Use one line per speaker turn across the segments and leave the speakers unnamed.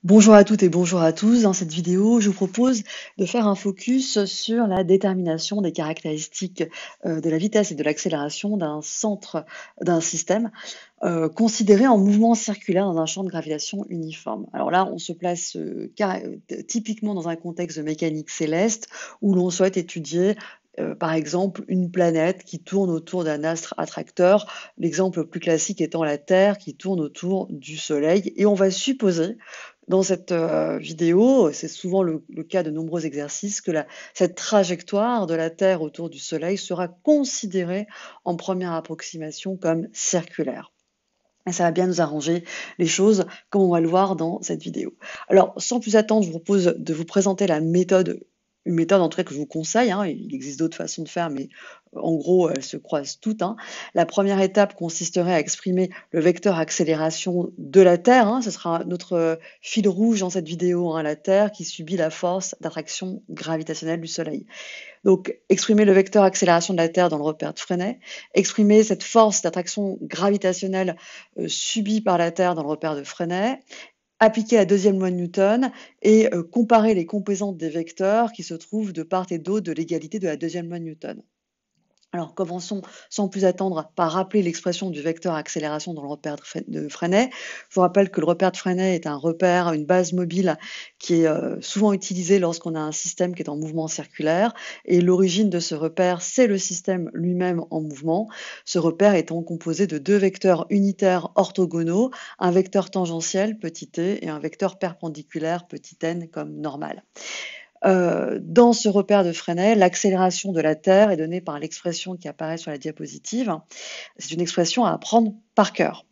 Bonjour à toutes et bonjour à tous. Dans cette vidéo, je vous propose de faire un focus sur la détermination des caractéristiques de la vitesse et de l'accélération d'un centre d'un système considéré en mouvement circulaire dans un champ de gravitation uniforme. Alors là, on se place typiquement dans un contexte de mécanique céleste où l'on souhaite étudier par exemple, une planète qui tourne autour d'un astre attracteur, l'exemple le plus classique étant la Terre qui tourne autour du Soleil. Et on va supposer, dans cette vidéo, c'est souvent le cas de nombreux exercices, que cette trajectoire de la Terre autour du Soleil sera considérée en première approximation comme circulaire. Et ça va bien nous arranger les choses, comme on va le voir dans cette vidéo. Alors, sans plus attendre, je vous propose de vous présenter la méthode, une méthode en tout cas que je vous conseille, hein. Il existe d'autres façons de faire, mais en gros, elles se croisent toutes, hein. La première étape consisterait à exprimer le vecteur accélération de la Terre, hein. Ce sera notre fil rouge dans cette vidéo, hein, la Terre qui subit la force d'attraction gravitationnelle du Soleil. Donc, exprimer le vecteur accélération de la Terre dans le repère de Freinet, exprimer cette force d'attraction gravitationnelle subie par la Terre dans le repère de Freinet, appliquer la deuxième loi de Newton et comparer les composantes des vecteurs qui se trouvent de part et d'autre de l'égalité de la deuxième loi de Newton. Alors, commençons sans plus attendre par rappeler l'expression du vecteur accélération dans le repère de Freinet. Je vous rappelle que le repère de Freinet est un repère, une base mobile qui est souvent utilisée lorsqu'on a un système qui est en mouvement circulaire. Et l'origine de ce repère, c'est le système lui-même en mouvement. Ce repère étant composé de deux vecteurs unitaires orthogonaux, un vecteur tangentiel, petit t, et un vecteur perpendiculaire, petit n, comme normal. Dans ce repère de Freinet, l'accélération de la Terre est donnée par l'expression qui apparaît sur la diapositive. C'est une expression à apprendre par cœur.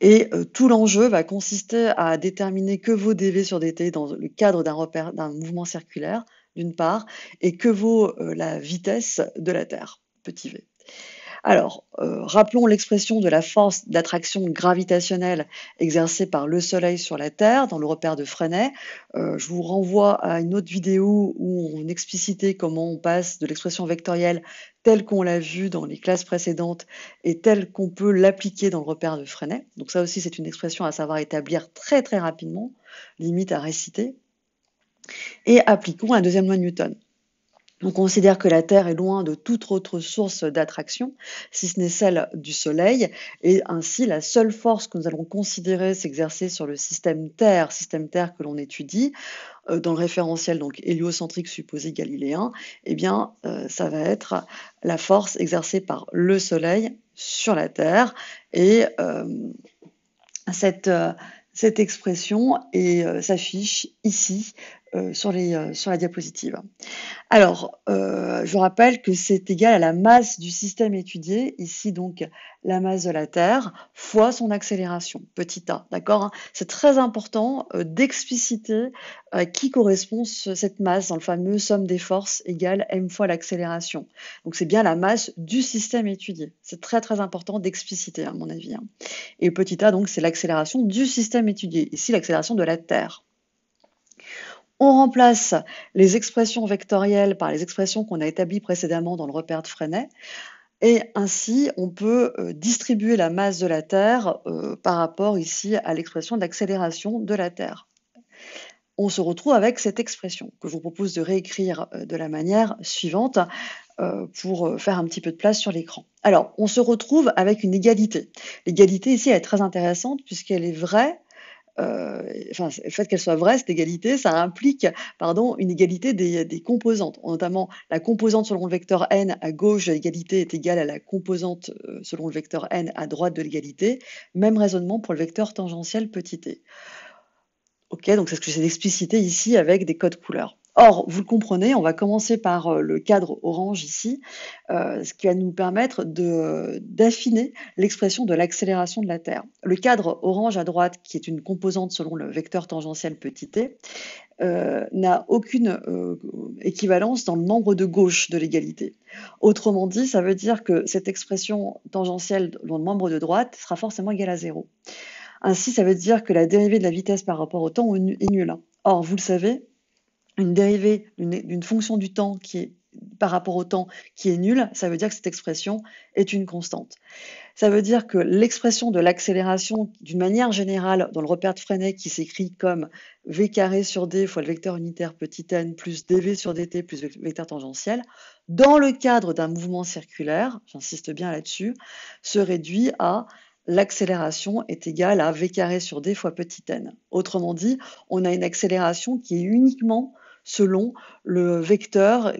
Et tout l'enjeu va consister à déterminer que vaut dv sur dt dans le cadre d'un mouvement circulaire, d'une part, et que vaut la vitesse de la Terre, petit v. Alors, rappelons l'expression de la force d'attraction gravitationnelle exercée par le Soleil sur la Terre dans le repère de Freinet. Je vous renvoie à une autre vidéo où on explicitait comment on passe de l'expression vectorielle telle qu'on l'a vue dans les classes précédentes et telle qu'on peut l'appliquer dans le repère de Freinet. Donc ça aussi, c'est une expression à savoir établir très très rapidement, limite à réciter. Et appliquons la deuxième loi de Newton. On considère que la Terre est loin de toute autre source d'attraction, si ce n'est celle du Soleil, et ainsi la seule force que nous allons considérer s'exercer sur le système Terre que l'on étudie, dans le référentiel donc héliocentrique supposé galiléen, eh bien ça va être la force exercée par le Soleil sur la Terre, et cette expression s'affiche ici sur la diapositive. Alors, je rappelle que c'est égal à la masse du système étudié, ici donc la masse de la Terre, fois son accélération, petit a, d'accord, hein. C'est très important d'expliciter à qui correspond cette masse dans le fameux somme des forces égale m fois l'accélération. Donc c'est bien la masse du système étudié. C'est très très important d'expliciter, à mon avis, hein. Et petit a, donc, c'est l'accélération du système étudié, ici l'accélération de la Terre. On remplace les expressions vectorielles par les expressions qu'on a établies précédemment dans le repère de Freinet, et ainsi on peut distribuer la masse de la Terre par rapport ici à l'expression d'accélération de la Terre. On se retrouve avec cette expression que je vous propose de réécrire de la manière suivante pour faire un petit peu de place sur l'écran. Alors, on se retrouve avec une égalité. L'égalité ici elle est très intéressante puisqu'elle est vraie. Le fait qu'elle soit vraie, cette égalité, ça implique une égalité des composantes. Notamment, la composante selon le vecteur n à gauche de l'égalité est égale à la composante selon le vecteur n à droite de l'égalité. Même raisonnement pour le vecteur tangentiel petit t. Ok, donc c'est ce que j'essaie d'expliciter ici avec des codes couleurs. Or, vous le comprenez, on va commencer par le cadre orange ici, ce qui va nous permettre d'affiner l'expression de l'accélération de la Terre. Le cadre orange à droite, qui est une composante selon le vecteur tangentiel petit t, n'a aucune équivalence dans le membre de gauche de l'égalité. Autrement dit, ça veut dire que cette expression tangentielle dans le membre de droite sera forcément égale à 0. Ainsi, ça veut dire que la dérivée de la vitesse par rapport au temps est nulle. Or, vous le savez, une dérivée d'une fonction du temps qui est par rapport au temps qui est nulle, ça veut dire que cette expression est une constante. Ça veut dire que l'expression de l'accélération, d'une manière générale, dans le repère de Freinet, qui s'écrit comme v carré sur d fois le vecteur unitaire petit n plus dv sur dt plus le vecteur tangentiel, dans le cadre d'un mouvement circulaire, j'insiste bien là-dessus, se réduit à l'accélération est égale à v carré sur d fois petit n. Autrement dit, on a une accélération qui est uniquement selon le vecteur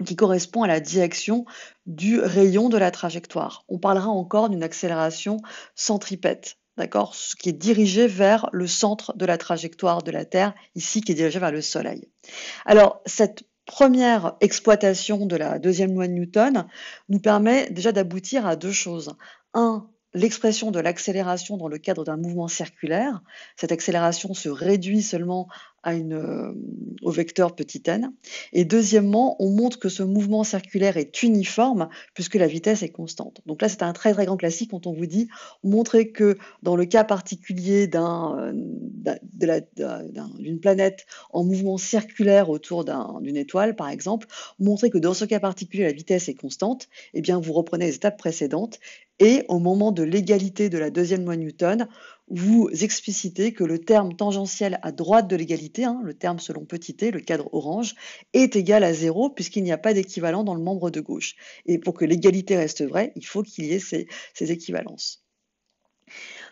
qui correspond à la direction du rayon de la trajectoire. On parlera encore d'une accélération centripète, d'accord, ce qui est dirigé vers le centre de la trajectoire de la Terre, ici qui est dirigé vers le Soleil. Alors, cette première exploitation de la deuxième loi de Newton nous permet déjà d'aboutir à deux choses. Un, l'expression de l'accélération dans le cadre d'un mouvement circulaire. Cette accélération se réduit seulement au vecteur petit n. Et deuxièmement, on montre que ce mouvement circulaire est uniforme puisque la vitesse est constante. Donc là, c'est un très très grand classique quand on vous dit montrer que dans le cas particulier d'une planète en mouvement circulaire autour d'une étoile, par exemple, montrer que dans ce cas particulier, la vitesse est constante, eh bien, vous reprenez les étapes précédentes et au moment de l'égalité de la deuxième loi de Newton, vous explicitez que le terme tangentiel à droite de l'égalité, le terme selon petit t, le cadre orange, est égal à 0 puisqu'il n'y a pas d'équivalent dans le membre de gauche. Et pour que l'égalité reste vraie, il faut qu'il y ait ces équivalences.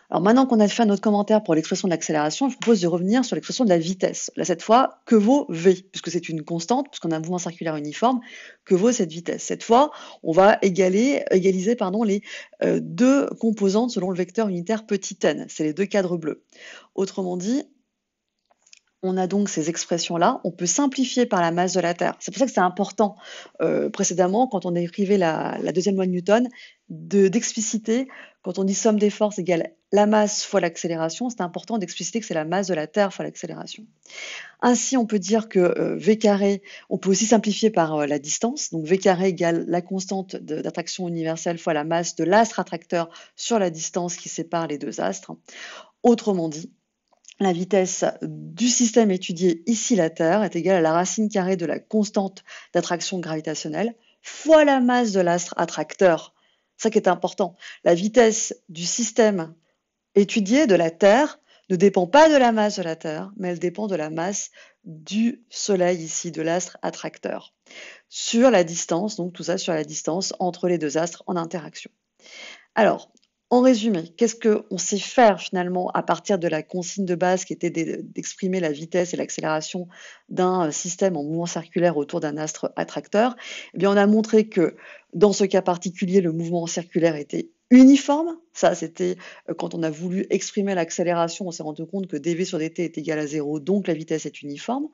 Alors maintenant qu'on a fait notre commentaire pour l'expression de l'accélération, je vous propose de revenir sur l'expression de la vitesse. Là, cette fois, que vaut v? Puisque c'est une constante, puisqu'on a un mouvement circulaire uniforme, que vaut cette vitesse? Cette fois, on va égaliser les deux composantes selon le vecteur unitaire petit n. C'est les deux cadres bleus. Autrement dit, on a donc ces expressions-là, on peut simplifier par la masse de la Terre. C'est pour ça que c'est important, précédemment, quand on écrivait la deuxième loi de Newton, d'expliciter, quand on dit somme des forces égale la masse fois l'accélération, c'est important d'expliciter que c'est la masse de la Terre fois l'accélération. Ainsi, on peut dire que v carré, on peut aussi simplifier par la distance, donc v carré égale la constante d'attraction universelle fois la masse de l'astre attracteur sur la distance qui sépare les deux astres. Autrement dit, la vitesse du système étudié, ici la Terre, est égale à la racine carrée de la constante d'attraction gravitationnelle fois la masse de l'astre attracteur. Ça qui est important. La vitesse du système étudié de la Terre ne dépend pas de la masse de la Terre, mais elle dépend de la masse du Soleil ici, de l'astre attracteur. Sur la distance, donc tout ça sur la distance entre les deux astres en interaction. Alors, en résumé, qu'est-ce qu'on sait faire finalement à partir de la consigne de base qui était d'exprimer la vitesse et l'accélération d'un système en mouvement circulaire autour d'un astre attracteur? Eh bien, on a montré que dans ce cas particulier, le mouvement circulaire était uniforme. Ça, c'était quand on a voulu exprimer l'accélération, on s'est rendu compte que dv sur dt est égal à 0, donc la vitesse est uniforme.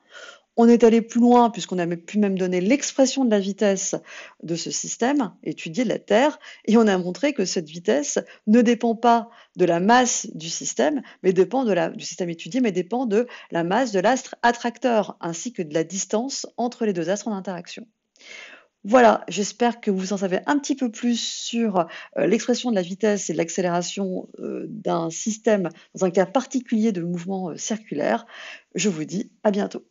On est allé plus loin puisqu'on a pu même donner l'expression de la vitesse de ce système étudié de la Terre et on a montré que cette vitesse ne dépend pas de la masse du système, mais dépend du système étudié, mais dépend de la masse de l'astre attracteur ainsi que de la distance entre les deux astres en interaction. Voilà, j'espère que vous en savez un petit peu plus sur l'expression de la vitesse et de l'accélération d'un système dans un cas particulier de mouvement circulaire. Je vous dis à bientôt.